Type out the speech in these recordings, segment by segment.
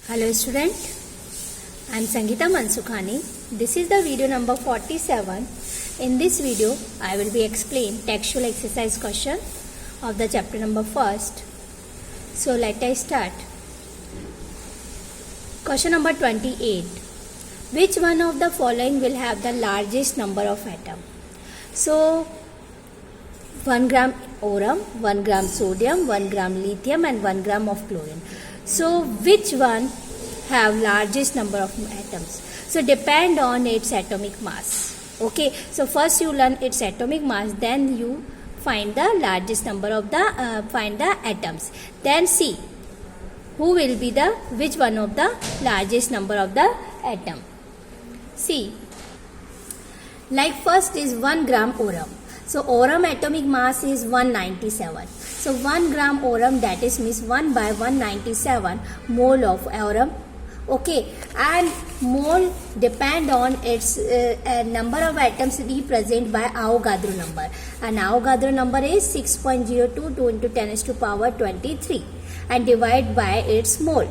Hello student, I am Sangeeta Mansukhani. This is the video number 47. In this video, I will be explain textual exercise question of the chapter number 1st. So let us start. Question number 28. Which one of the following will have the largest number of atoms? So 1 gram aurum, 1 gram sodium, 1 gram lithium and 1 gram of chlorine. So which one have largest number of atoms? So depend on its atomic mass. Okay, so first you learn its atomic mass, then you find the largest number of the find the atoms. Then see who will be the which one of the largest number of the atom. See, like first is 1 gram aurum. So aurum atomic mass is 197. So 1 gram aurum, that is means 1 by 197 mole of aurum. Okay, and mole depend on its number of atoms represented by Avogadro number. And Avogadro number is 6.022 into 10 raised to power 23 and divide by its mole.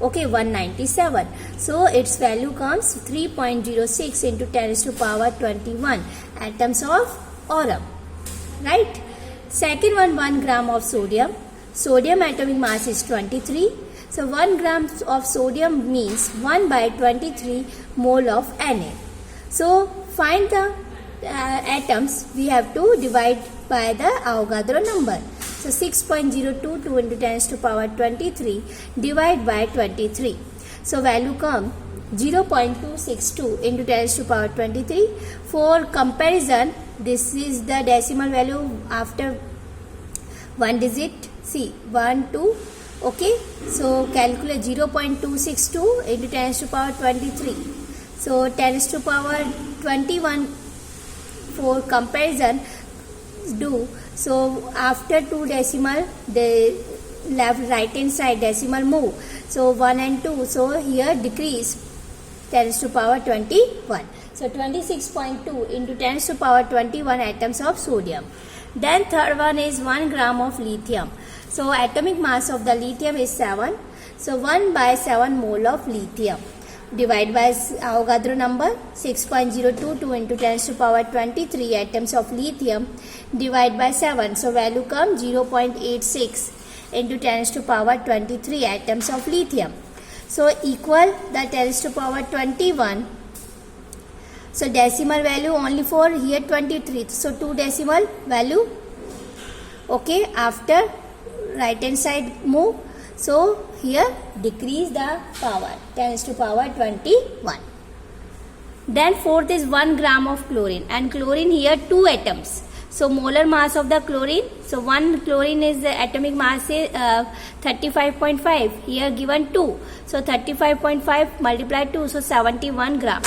Okay, 197. So its value comes 3.06 into 10 raised to power 21 atoms of aurum. Right? Second one, 1 gram of sodium. Sodium atomic mass is 23. So 1 gram of sodium means 1 by 23 mole of Na. So find the atoms. We have to divide by the Avogadro number. So 6.022 into 10 raised to power 23 divide by 23. So value come 0.262 into 10 raised to power 23. For comparison, this is the decimal value after one digit. See, 1, 2. Okay, so calculate 0.262 into 10 raised to power 23. So 10 raised to power 21 for comparison do. So after 2 decimal, the left right hand side decimal move. So 1 and 2. So here decrease 10 raised to power 21. So 26.2 into 10 raised to power 21 atoms of sodium. Then third one is 1 gram of lithium. So atomic mass of the lithium is 7. So 1 by 7 mole of lithium. Divide by Avogadro number 6.022 into 10 raised to power 23 atoms of lithium. Divide by 7. So value comes 0.86 into 10 raised to power 23 atoms of lithium. So equal the 10 raised to power 21. So decimal value only for here 23. So 2 decimal value. Okay, after right hand side move. So here decrease the power 10 raised to power 21. Then fourth is 1 gram of chlorine, and chlorine here 2 atoms. So molar mass of the chlorine. So 1 chlorine is the atomic mass is 35.5. Here given 2. So 35.5 multiplied 2. So 71 gram.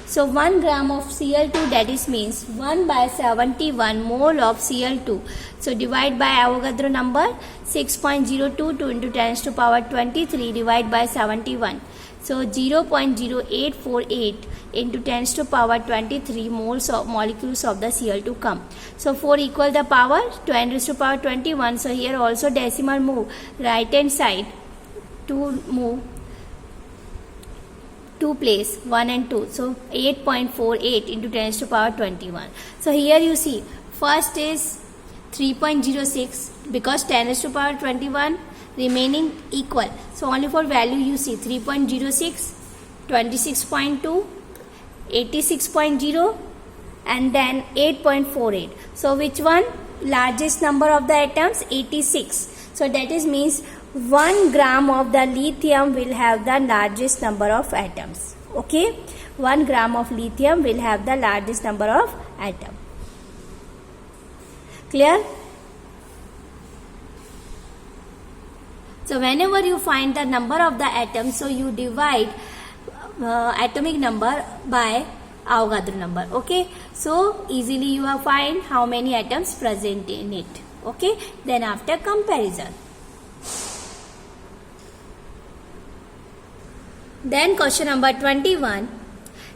So 1 gram of Cl2, that is means 1 by 71 mole of Cl2. So divide by Avogadro number 6.022 into 10 raised to power 23 divide by 71. So 0.0848 into 10 raised to power 23 moles of molecules of the Cl2 come. So 4 equal the power 10 raised to power 21. So here also decimal move right hand side to move 2 place 1 and 2. So 8.48 into 10 raised to power 21. So here you see first is 3.06 because 10 raised to power 21 remaining equal. So only for value you see 3.06, 26.2, 86.0 and then 8.48. So which one largest number of the atoms? 86. So that is means 1 gram of the lithium will have the largest number of atoms. Okay, 1 gram of lithium will have the largest number of atoms. Clear? So whenever you find the number of the atoms, so you divide atomic number by Avogadro number. Okay, so easily you have find how many atoms present in it. Okay, then after comparison. Then question number 21.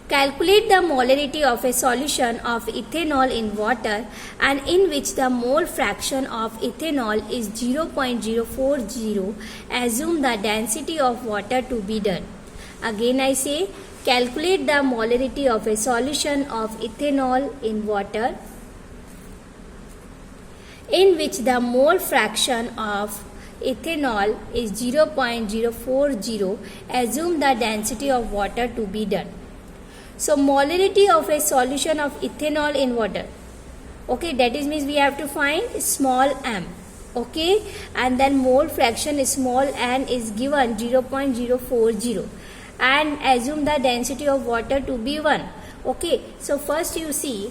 Calculate the molarity of a solution of ethanol in water and in which the mole fraction of ethanol is 0.040. Assume the density of water to be done. Again I say, calculate the molarity of a solution of ethanol in water in which the mole fraction of ethanol is 0.040. Assume the density of water to be done. So molarity of a solution of ethanol in water, okay, that is means we have to find small m, okay, and then mole fraction is small n is given 0.040 and assume the density of water to be 1. Okay, so first you see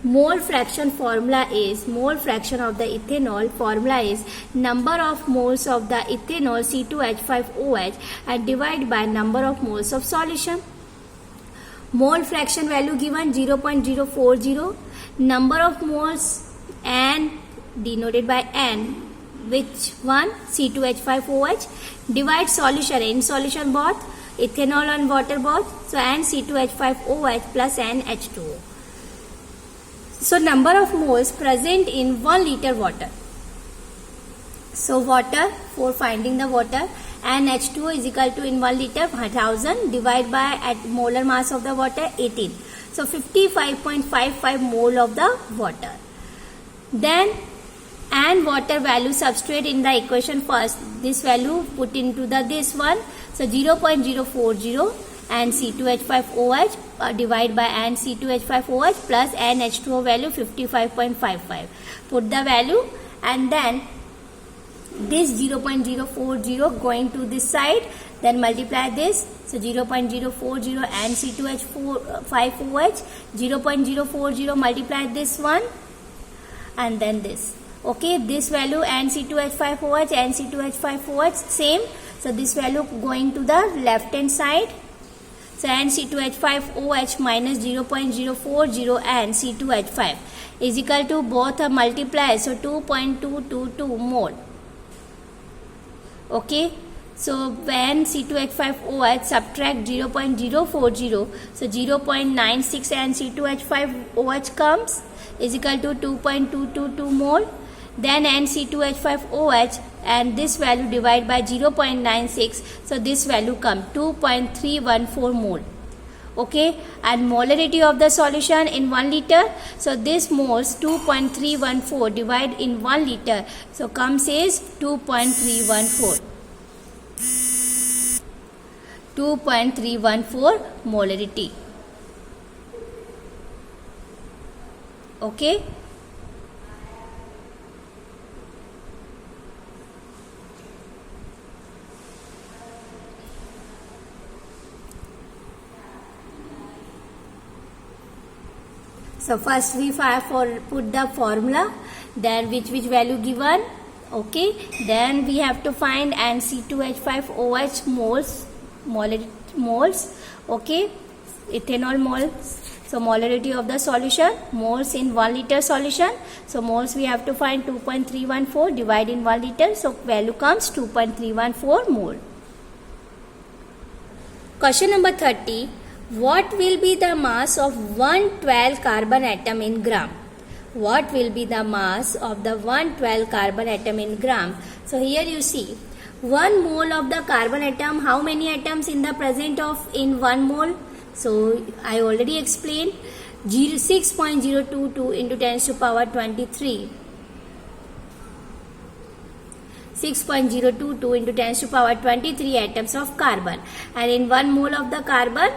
mole fraction formula is, mole fraction of the ethanol formula is number of moles of the ethanol C2H5OH and divide by number of moles of solution. Mole fraction value given 0.040, number of moles n denoted by n, which one, C2H5OH, divide solution, in solution both, ethanol and water both, so n C2H5OH plus n H2O. So number of moles present in 1 liter water. So water, for finding the water, NH2O is equal to in 1 liter 1000 divided by at molar mass of the water 18. So 55.55 mole of the water. Then and water value substitute in the equation first. This value put into the this one. So 0.040 and C2H5OH divided by n C2H5OH plus NH2O value 55.55. Put the value and then this 0.040 going to this side, then multiply this. So 0.040 and C2H5OH, 0.040 multiply this one and then this. Okay, this value and C2H5OH and C2H5OH same. So this value going to the left hand side. So and C2H5OH minus 0.040 and C2H5 is equal to both are multiplied. So 2.222 mole. Okay, so when C2H5OH subtract 0.040, so 0.96 and C2H5OH comes is equal to 2.222 mole. Then NC2H5OH and this value divide by 0.96, so this value come 2.314 mole. Okay, and molarity of the solution in 1 liter, so this moles 2.314 divide in 1 liter, so comes is 2.314 molarity. Okay, so first we put the formula, then which value given. Okay, then we have to find NC2H5OH moles. Okay, ethanol moles. So molarity of the solution, moles in 1 liter solution. So moles we have to find 2.314 divide in 1 liter. So value comes 2.314 mole. Question number 30. What will be the mass of 112 carbon atom in gram? What will be the mass of the 112 carbon atom in gram? So here you see 1 mole of the carbon atom. How many atoms in the present of in 1 mole? So I already explained 6.022 into 10 to power 23. 6.022 into 10 to power 23 atoms of carbon, and in 1 mole of the carbon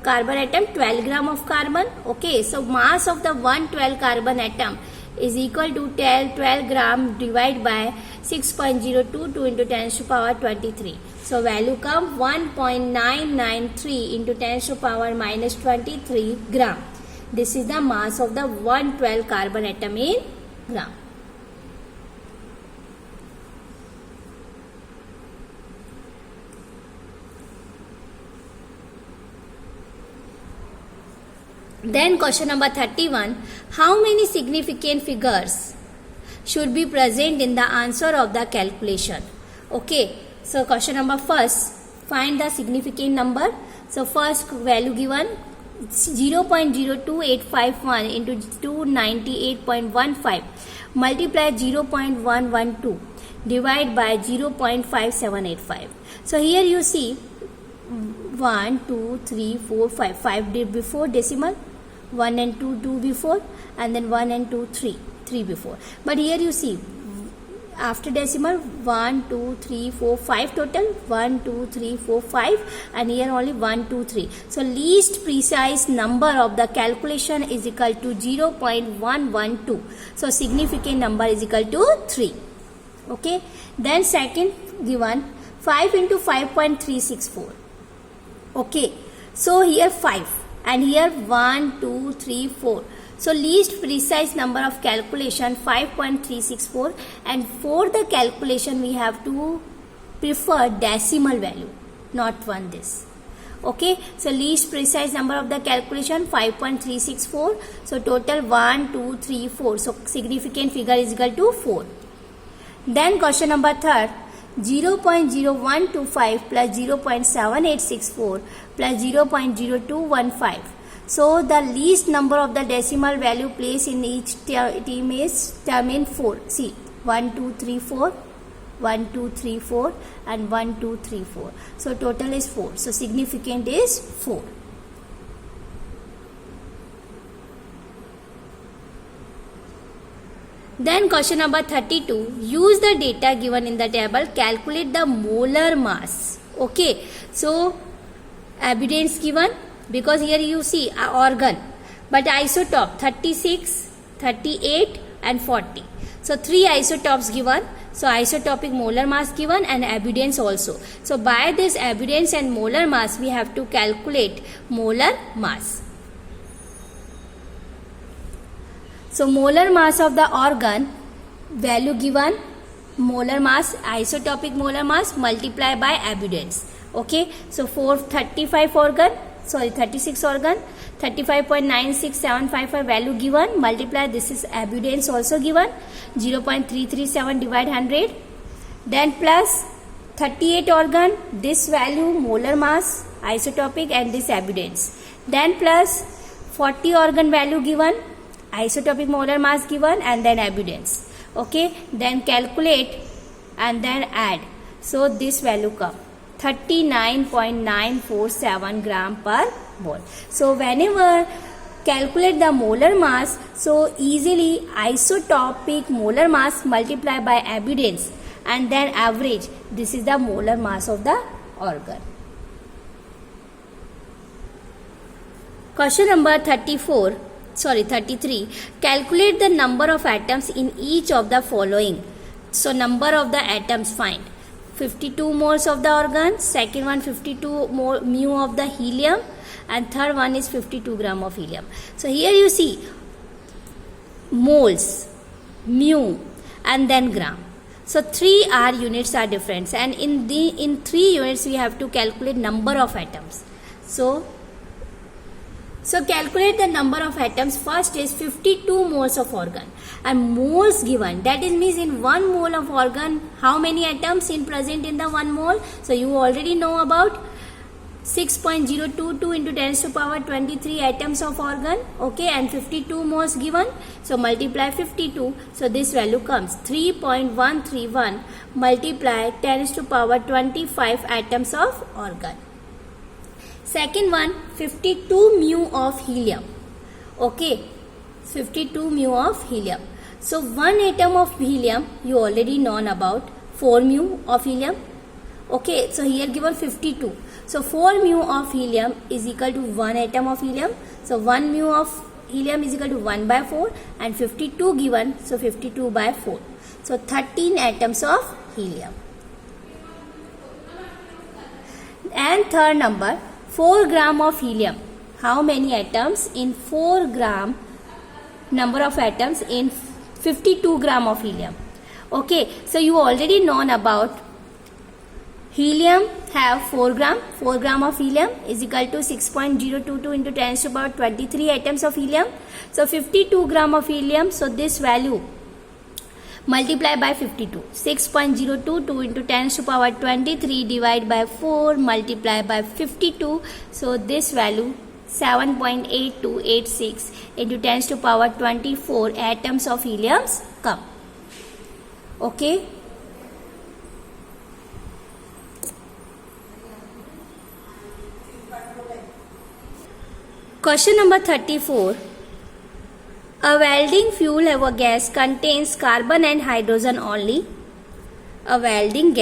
atom 12 gram of carbon. Okay, so mass of the 112 carbon atom is equal to 12 gram divided by 6.022 into 10 to power 23. So value come 1.993 into 10 to power minus 23 gram. This is the mass of the 112 carbon atom in gram. Then question number 31. How many significant figures should be present in the answer of the calculation? Okay, so question number first. Find the significant number. So first value given 0.02851 into 298.15 multiply 0.112 divide by 0.5785. So here you see 1, 2, 3, 4, 5. 5 before decimal, 1 and 2 before, and then 1 and 2 3 before. But here you see after decimal 1, 2, 3, 4, 5 total, 1, 2, 3, 4, 5, and here only 1, 2, 3. So least precise number of the calculation is equal to 0.112. So significant number is equal to 3. Okay. Then second given 5 into 5.364. Okay. So here 5 and here 1, 2, 3, 4. So least precise number of calculation 5.364, and for the calculation we have to prefer decimal value, not one this. Okay, so least precise number of the calculation 5.364. So total 1, 2, 3, 4. So significant figure is equal to 4. Then question number third, 0.0125 plus 0.7864 plus 0.0215. So the least number of the decimal value placed in each term is term in 4. See 1, 2, 3, 4, 1, 2, 3, 4 and 1, 2, 3, 4. So total is 4. So significant is 4. Then question number 32. Use the data given in the table. Calculate the molar mass. Okay. So abundance given. Because here you see organ, but isotope 36, 38 and 40. So 3 isotopes given. So isotopic molar mass given and abundance also. So by this abundance and molar mass we have to calculate molar mass. So molar mass of the organ, value given, molar mass, isotopic molar mass multiply by abundance. Okay. So 36 organ, 35.96755 value given, multiply, this is abundance also given, 0.337 divide 100. Then plus 38 organ, this value molar mass, isotopic and this abundance. Then plus 40 organ value given, isotopic molar mass given and then abundance. Okay, then calculate and then add. So this value come 39.947 gram per mole. So whenever calculate the molar mass, so easily isotopic molar mass multiply by abundance and then average. This is the molar mass of the organ. Question number 33. Calculate the number of atoms in each of the following. So number of the atoms find. 52 moles of the organ, second one 52 mu of the helium, and third one is 52 gram of helium. So here you see moles, mu and then gram. So 3 units are different, and in 3 units we have to calculate number of atoms. So calculate the number of atoms. First is 52 moles of organ and moles given. That is means in 1 mole of organ, how many atoms in present in the 1 mole? So you already know about 6.022 into 10 to power 23 atoms of organ. Okay, and 52 moles given. So multiply 52. So this value comes 3.131 multiply 10 to power 25 atoms of organ. Second one 52 mu of helium. Okay, 52 mu of helium. So 1 atom of helium you already know about 4 mu of helium. Okay, so here given 52. So 4 mu of helium is equal to 1 atom of helium. So 1 mu of helium is equal to 1 by 4 and 52 given. So 52 by 4. So 13 atoms of helium. And third number 4 gram of helium. How many atoms in 4 gram? Number of atoms in 52 gram of helium. Okay, so you already known about helium have 4 gram. 4 gram of helium is equal to 6.022 into 10 to the power 23 atoms of helium. So 52 gram of helium. So this value multiply by 52. 6.02, 2 into 10 to power 23 divide by 4 multiply by 52. So this value 7.8286 into 10 to power 24 atoms of helium come. Okay. Question number 34. A welding fuel gas contains carbon and hydrogen only. A welding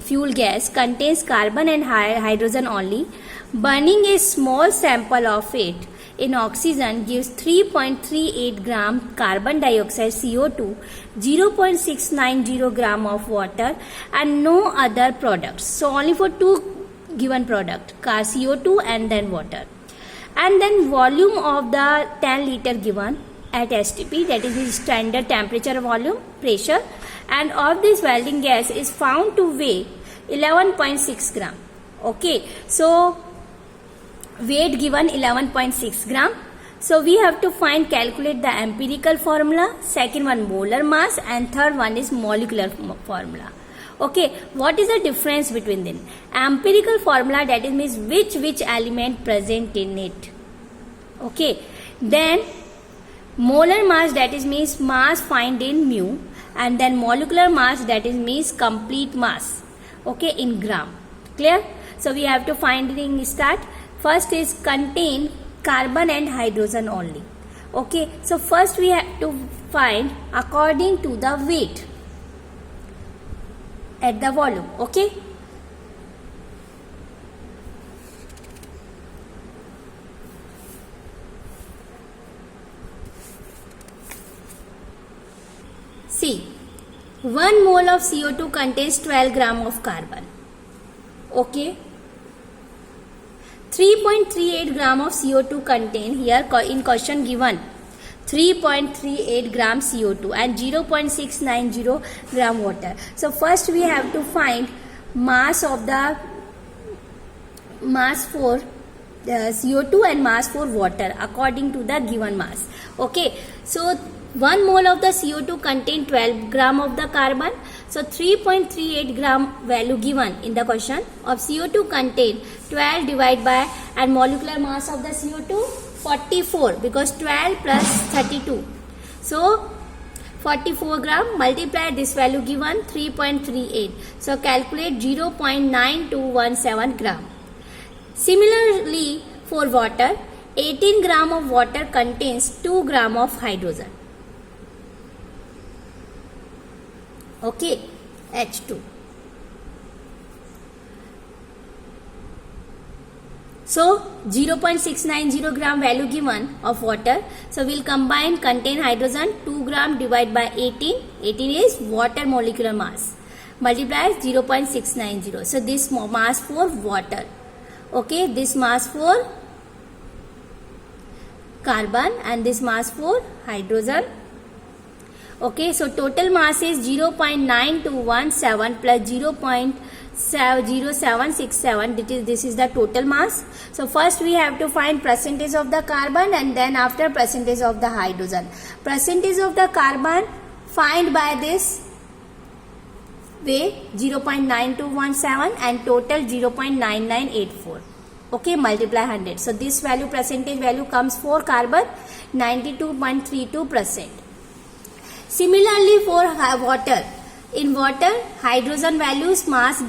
fuel gas contains carbon and hydrogen only. Burning a small sample of it in oxygen gives 3.38 gram carbon dioxide CO2, 0.690 gram of water and no other products. So only for two given product, CO2 and then water. And then volume of the 10 liter given at STP, that is the standard temperature, volume, pressure, and of this welding gas is found to weigh 11.6 gram. Okay, so weight given 11.6 gram. So we have to calculate the empirical formula, second one molar mass, and third one is molecular formula. Okay, what is the difference between them? Empirical formula, that is means which element present in it. Okay, then molar mass, that is means mass find in mu, and then molecular mass, that is means complete mass. Okay, in gram. Clear? So we have to finding start. First is contain carbon and hydrogen only. Okay, so first we have to find according to the weight at the volume. Okay, see, 1 mole of CO2 contains 12 gram of carbon. Okay, 3.38 gram of CO2 contain here in question given 3.38 gram CO2 and 0.690 gram water. So first we have to find mass of the mass for CO2 and mass for water according to the given mass. Okay, so 1 mole of the CO2 contain 12 gram of the carbon. So 3.38 gram value given in the question of CO2 contain 12 divided by, and molecular mass of the CO2 44, because 12 plus 32. So 44 gram, multiply this value given 3.38. So calculate 0.9217 gram. Similarly for water, 18 gram of water contains 2 gram of hydrogen. Okay, H2. So 0.690 gram value given of water. So we'll combine contain hydrogen 2 gram divided by 18. 18 is water molecular mass. Multiply 0.690. So this mass for water. Okay, this mass for carbon and this mass for hydrogen. Okay, so total mass is 0.9217 plus 0.0767. This is the total mass. So first we have to find percentage of the carbon and then after percentage of the hydrogen. Percentage of the carbon find by this way 0.9217 and total 0.9984. Okay, multiply 100. So this value, percentage value comes for carbon 92.32%. Similarly for water, in water hydrogen values mass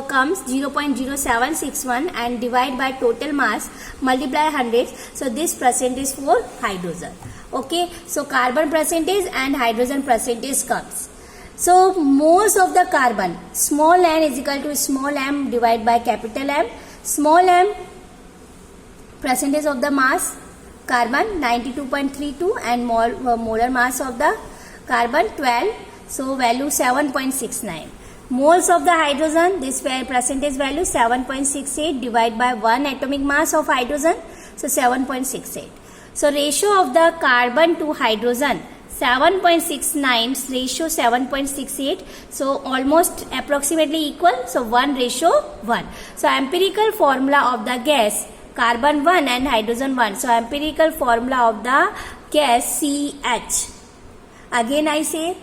comes 0.0761 and divide by total mass multiply 100. So this percentage for hydrogen. Okay, so carbon percentage and hydrogen percentage comes. So moles of the carbon, small n is equal to small m divided by capital M. Small m percentage of the mass carbon 92.32 and molar mass of the carbon 12, so value 7.69. Moles of the hydrogen, this percentage value 7.68 divided by 1 atomic mass of hydrogen, so 7.68. So ratio of the carbon to hydrogen 7.69 ratio 7.68, so almost approximately equal, so 1:1. So empirical formula of the gas carbon 1 and hydrogen 1. So empirical formula of the gas CH. Again I say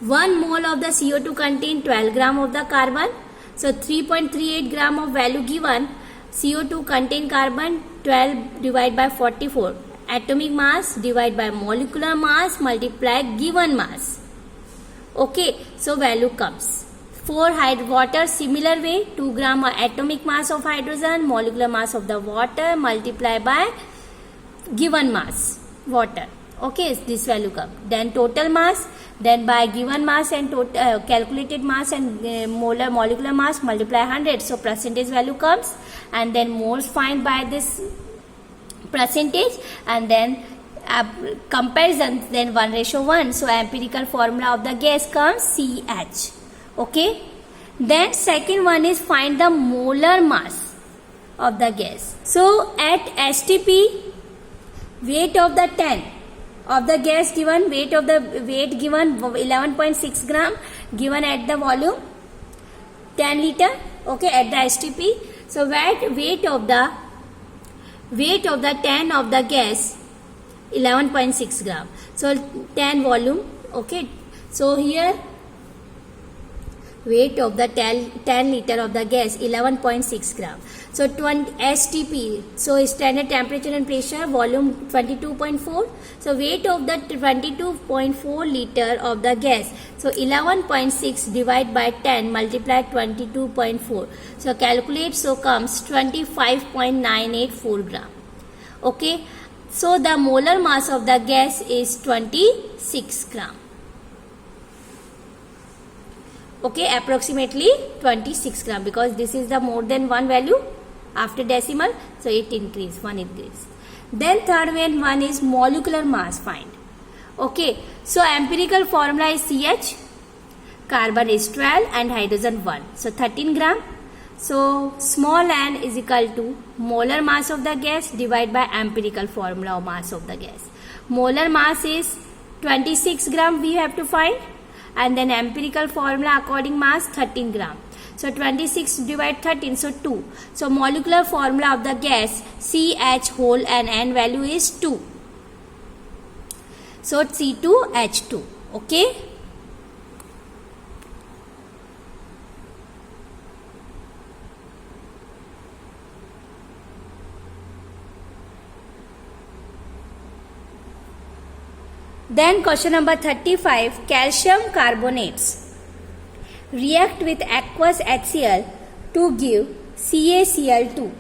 1 mole of the CO2 contain 12 gram of the carbon. So 3.38 gram of value given. CO2 contain carbon 12 divided by 44. Atomic mass divided by molecular mass multiply given mass. Okay, so value comes. For water, similar way, 2 gram atomic mass of hydrogen, molecular mass of the water multiply by given mass, water. Okay, this value comes. Then total mass, then by given mass and calculated mass and molecular mass multiply 100. So percentage value comes, and then moles find by this percentage, and then comparison, then 1:1. So empirical formula of the gas comes CH. Okay, then second one is find the molar mass of the gas. So at STP, weight of the 10 of the gas given, weight given 11.6 gram, given at the volume 10 liter. Okay, at the STP. So weight of the 10 of the gas 11.6 gram. So 10 volume. Okay, so here weight of the 10 liter of the gas 11.6 gram. So 20 STP, so standard temperature and pressure, volume 22.4. So weight of the 22.4 liter of the gas, so 11.6 divided by 10 multiply 22.4. So calculate, so comes 25.984 gram. Okay, so the molar mass of the gas is 26 gram. Okay, approximately 26 gram, because this is the more than one value after decimal, so it increase, one increase. Then third one is molecular mass find. Okay, so empirical formula is CH, carbon is 12 and hydrogen 1, so 13 gram. So small n is equal to molar mass of the gas divided by empirical formula of mass of the gas. Molar mass is 26 gram we have to find, and then empirical formula according mass 13 gram. So 26 divided 13, so 2. So molecular formula of the gas CH whole and N value is 2. So C2H2. Okay. Then question number 35, calcium carbonates react with aqueous HCl to give CaCl2,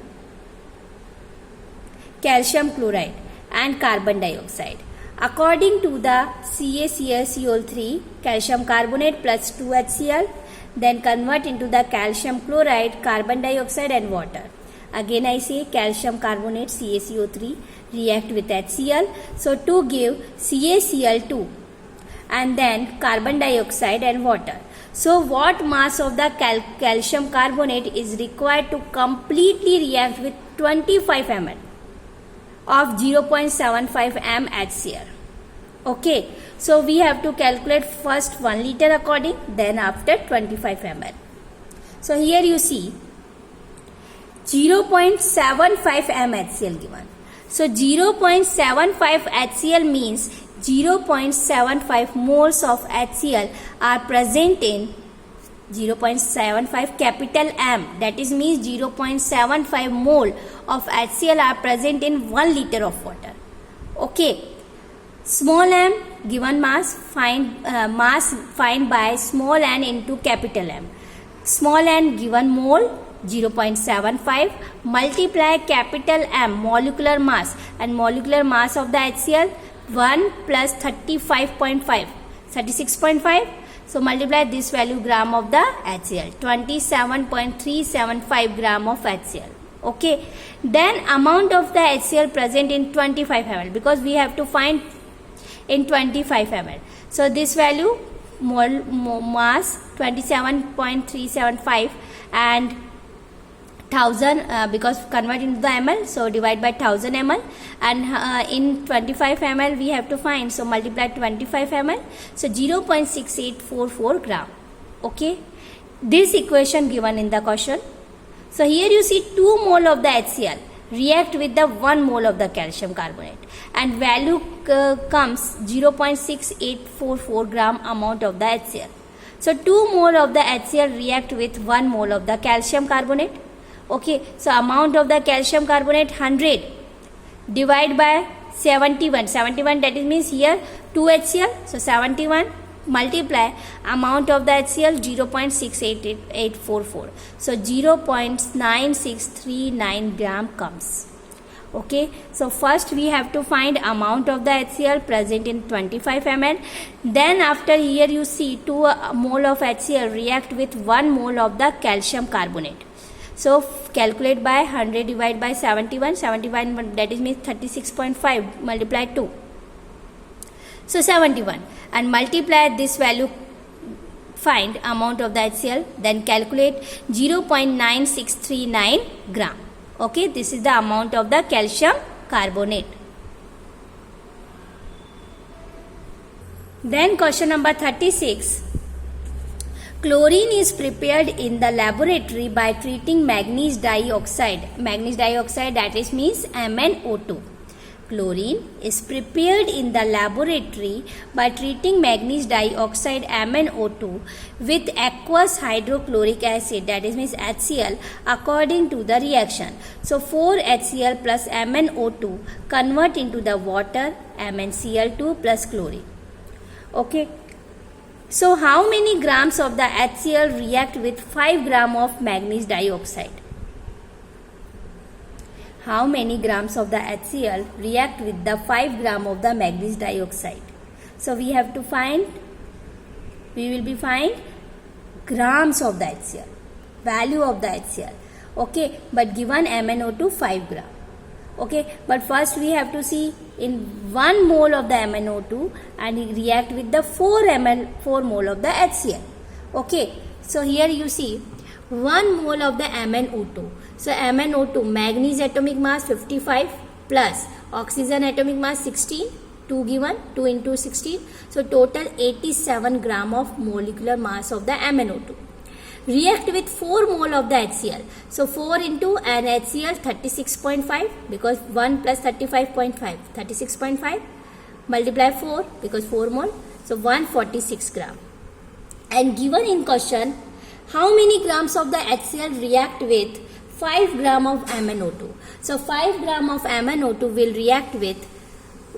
calcium chloride and carbon dioxide. According to the CaClCO3, calcium carbonate plus 2HCl, then convert into the calcium chloride, carbon dioxide and water. Again I say calcium carbonate CaCO3 react with HCl, so to give CaCl2 and then carbon dioxide and water. So what mass of the calcium carbonate is required to completely react with 25 ml of 0.75 m HCl? Okay, so we have to calculate first 1 liter according, then after 25 ml. So here you see 0.75 m HCl given. So 0.75 HCl means 0.75 moles of HCl are present in 0.75 capital M, that is means 0.75 mole of HCl are present in 1 liter of water. Okay, small m given mass find by small n into capital M. Small n given mole 0.75 multiply capital M molecular mass, and molecular mass of the HCl 1 plus 36.5. So multiply this value gram of the HCl, 27.375 gram of HCl. Okay, then amount of the HCl present in 25 ml, because we have to find in 25 ml. So this value mass 27.375 and 1000 because convert into the ml, so divide by 1000 ml, and in 25 ml we have to find, so multiply 25 ml, so 0.6844 gram. Okay, this equation given in the question. So here you see 2 mole of the HCl react with the 1 mole of the calcium carbonate, and value comes 0.6844 gram amount of the HCl. So 2 mole of the HCl react with 1 mole of the calcium carbonate. Okay, so amount of the calcium carbonate 100 divided by 71. 71, that is means here 2 HCl. So 71 multiply amount of the HCl 0.68844. So 0.9639 gram comes. Okay, so first we have to find amount of the HCl present in 25 ml. Then after here you see 2 mole of HCl react with 1 mole of the calcium carbonate. So calculate by 100 divided by 71. 71, that is means 36.5 multiply 2. So 71, and multiply this value, find amount of the HCl, then calculate 0.9639 gram. Okay, this is the amount of the calcium carbonate. Then question number 36. Chlorine is prepared in the laboratory by treating manganese dioxide. Manganese dioxide, that is means MnO2. Chlorine is prepared in the laboratory by treating manganese dioxide MnO2 with aqueous hydrochloric acid, that is means HCl, according to the reaction. So 4 HCl plus MnO2 convert into the water MnCl2 plus chlorine. Okay. So how many grams of the HCl react with 5 gram of manganese dioxide? How many grams of the HCl react with the 5 gram of the manganese dioxide? So we have to find, we will be find grams of the HCl, value of the HCl. Okay, but given MnO2 5 gram. Okay, but first we have to see in 1 mole of the MnO2 and it react with the 4 mole of the HCl. Okay, so here you see 1 mole of the MnO2. So MnO2, manganese atomic mass 55 plus oxygen atomic mass 16, 2 given, 2 into 16. So total 87 gram of molecular mass of the MnO2. React with 4 mole of the HCl. So 4 into an HCl 36.5 because 1 plus 35.5, 36.5 multiply 4 because 4 mole. So 146 gram. And given in question, how many grams of the HCl react with 5 gram of MnO2? So 5 gram of MnO2 will react with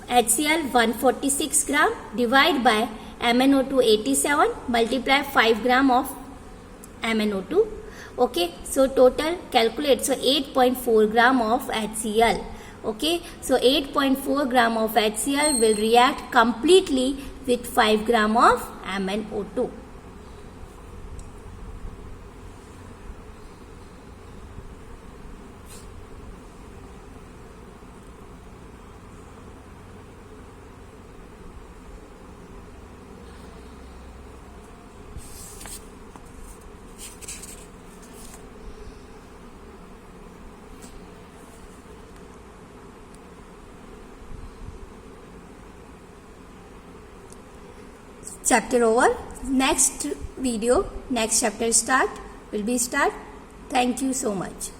HCl 146 gram, divide by MnO2 87, multiply 5 gram of MnO2. Okay, so total calculate, so 8.4 gram of HCl. Okay, so 8.4 gram of HCl will react completely with 5 gram of MnO2. Chapter over. Next video, next chapter will be start. Thank you so much.